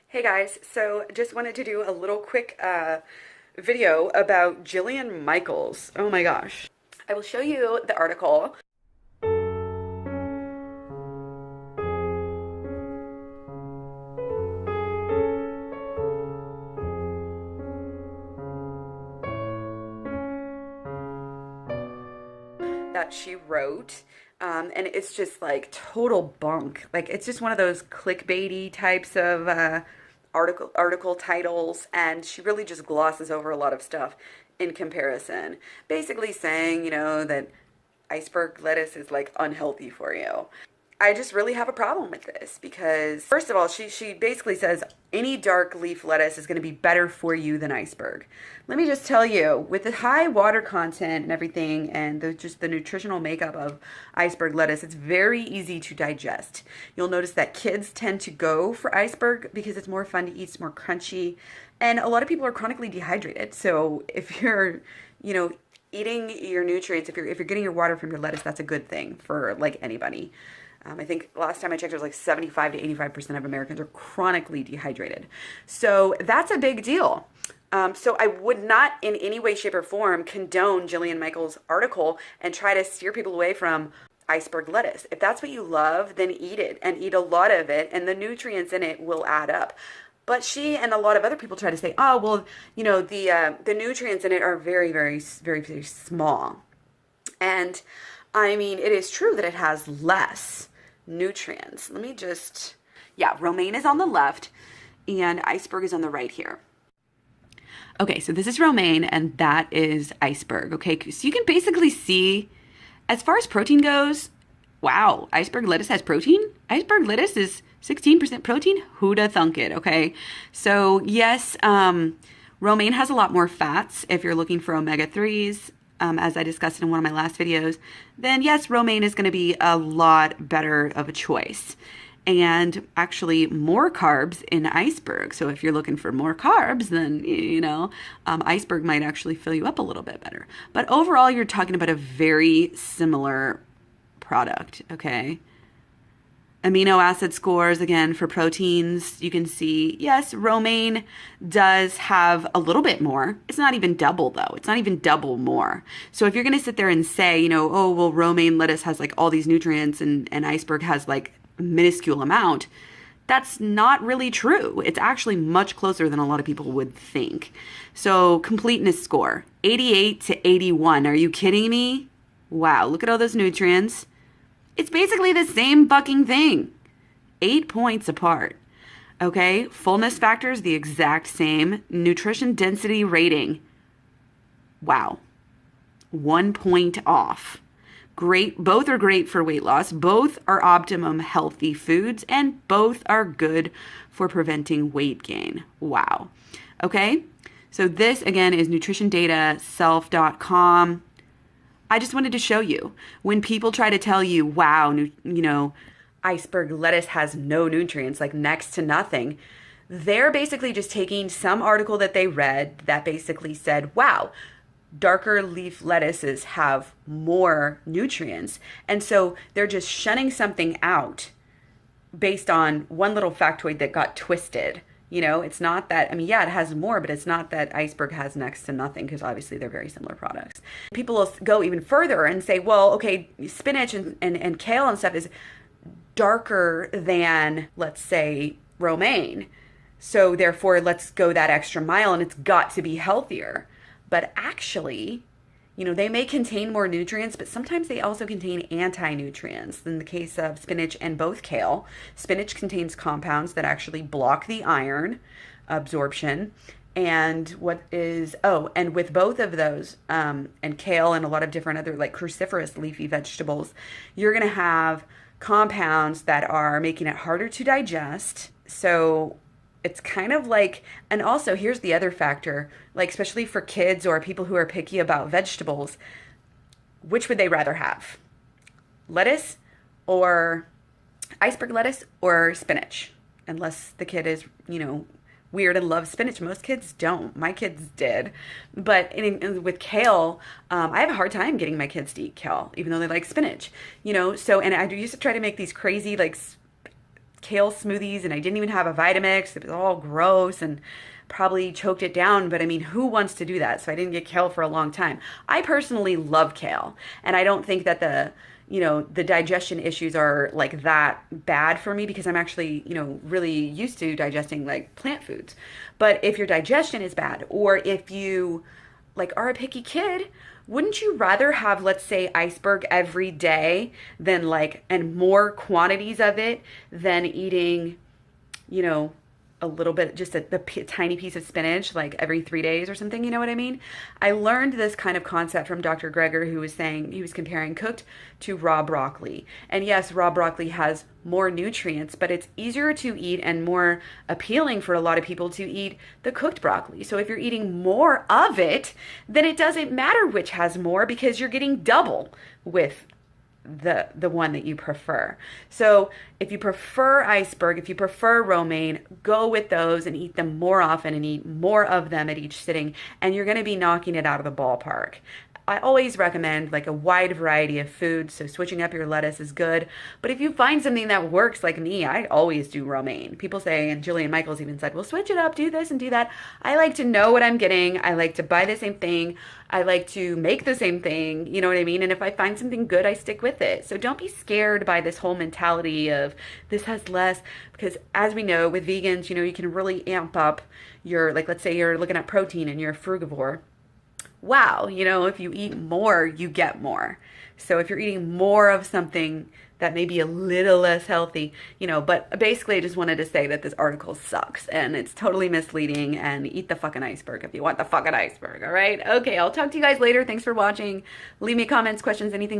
Hey guys, so just wanted to do a little quick video about Jillian Michaels. Oh my gosh. I will show you the article that she wrote. And it's just like total bunk. Like it's just one of those clickbaity types of article titles, and she really just glosses over a lot of stuff in comparison. Basically saying, that iceberg lettuce is like unhealthy for you. I just really have a problem with this because, first of all, she basically says any dark leaf lettuce is going to be better for you than iceberg. Let me just tell you, with the high water content and everything, and just the nutritional makeup of iceberg lettuce, it's very easy to digest. You'll notice that kids tend to go for iceberg because it's more fun to eat, it's more crunchy, and a lot of people are chronically dehydrated. So if you're, eating your nutrients, if you're getting your water from your lettuce, that's a good thing for like anybody. I think last time I checked, it was like 75 to 85% of Americans are chronically dehydrated. So that's a big deal. So I would not in any way, shape, or form condone Jillian Michaels' article and try to steer people away from iceberg lettuce. If that's what you love, then eat it and eat a lot of it, and the nutrients in it will add up. But she and a lot of other people try to say, oh, well, the nutrients in it are very, very, very, very small. And I mean, it is true that it has less nutrients. Let me just, yeah, romaine is on the left and iceberg is on the right here. Okay, so this is romaine and that is iceberg. Okay, so you can basically see, as far as protein goes, wow, iceberg lettuce has protein? Iceberg lettuce is 16% protein? Who'da thunk it, okay? So yes, romaine has a lot more fats if you're looking for omega-3s. As I discussed in one of my last videos, then yes, romaine is going to be a lot better of a choice. And actually more carbs in iceberg. So if you're looking for more carbs, then, iceberg might actually fill you up a little bit better. But overall, you're talking about a very similar product, okay? Amino acid scores, again, for proteins, you can see, yes, romaine does have a little bit more. It's not even double, though. It's not even double more. So if you're going to sit there and say, oh, well, romaine lettuce has like all these nutrients and iceberg has like a minuscule amount, that's not really true. It's actually much closer than a lot of people would think. So completeness score, 88 to 81. Are you kidding me? Wow, look at all those nutrients. It's basically the same fucking thing. 8 points apart. Okay, fullness factor is the exact same. Nutrition density rating. Wow. 1 point off. Great, both are great for weight loss. Both are optimum healthy foods, and both are good for preventing weight gain. Wow. Okay, so this again is nutritiondataself.com. I just wanted to show you, when people try to tell you, wow, iceberg lettuce has no nutrients, like next to nothing, they're basically just taking some article that they read that basically said, wow, darker leaf lettuces have more nutrients. And so they're just shunning something out based on one little factoid that got twisted. It's not that, yeah, it has more, but it's not that iceberg has next to nothing, because obviously they're very similar products. People will go even further and say, well, okay, spinach and kale and stuff is darker than, let's say, romaine. So therefore, let's go that extra mile and it's got to be healthier. But actually, they may contain more nutrients, but sometimes they also contain anti-nutrients. In the case of spinach and both kale, spinach contains compounds that actually block the iron absorption. And and with both of those, and kale and a lot of different other like cruciferous leafy vegetables, you're going to have compounds that are making it harder to digest. So it's kind of like, and also here's the other factor, like especially for kids or people who are picky about vegetables, which would they rather have? Lettuce or iceberg lettuce or spinach? Unless the kid is, weird and loves spinach. Most kids don't. My kids did. But with kale, I have a hard time getting my kids to eat kale, even though they like spinach, so, and I used to try to make these crazy, like, kale smoothies and I didn't even have a Vitamix. It was all gross and probably choked it down. But I mean, who wants to do that? So I didn't get kale for a long time. I personally love kale, and I don't think that the digestion issues are like that bad for me because I'm actually, really used to digesting like plant foods. But if your digestion is bad, or if you like are a picky kid, wouldn't you rather have, let's say, iceberg every day than like, and more quantities of it than eating, you know, a little bit, just tiny piece of spinach like every 3 days or something? You know what I mean? I learned this kind of concept from Dr. Greger, who was saying, he was comparing cooked to raw broccoli. And yes, raw broccoli has more nutrients, but it's easier to eat and more appealing for a lot of people to eat the cooked broccoli. So if you're eating more of it, then it doesn't matter which has more because you're getting double with the one that you prefer. So if you prefer iceberg, if you prefer romaine, go with those and eat them more often and eat more of them at each sitting, and you're going to be knocking it out of the ballpark. I always recommend like a wide variety of foods, so switching up your lettuce is good. But if you find something that works like me, I always do romaine. People say, and Jillian Michaels even said, well, switch it up, do this and do that. I like to know what I'm getting. I like to buy the same thing. I like to make the same thing, you know what I mean? And if I find something good, I stick with it. So don't be scared by this whole mentality of this has less, because as we know with vegans, you can really amp up your, like, let's say you're looking at protein and you're a frugivore. Wow, if you eat more, you get more. So if you're eating more of something that may be a little less healthy, but basically I just wanted to say that this article sucks and it's totally misleading, and eat the fucking iceberg if you want the fucking iceberg, all right? Okay, I'll talk to you guys later. Thanks for watching. Leave me comments, questions, anything.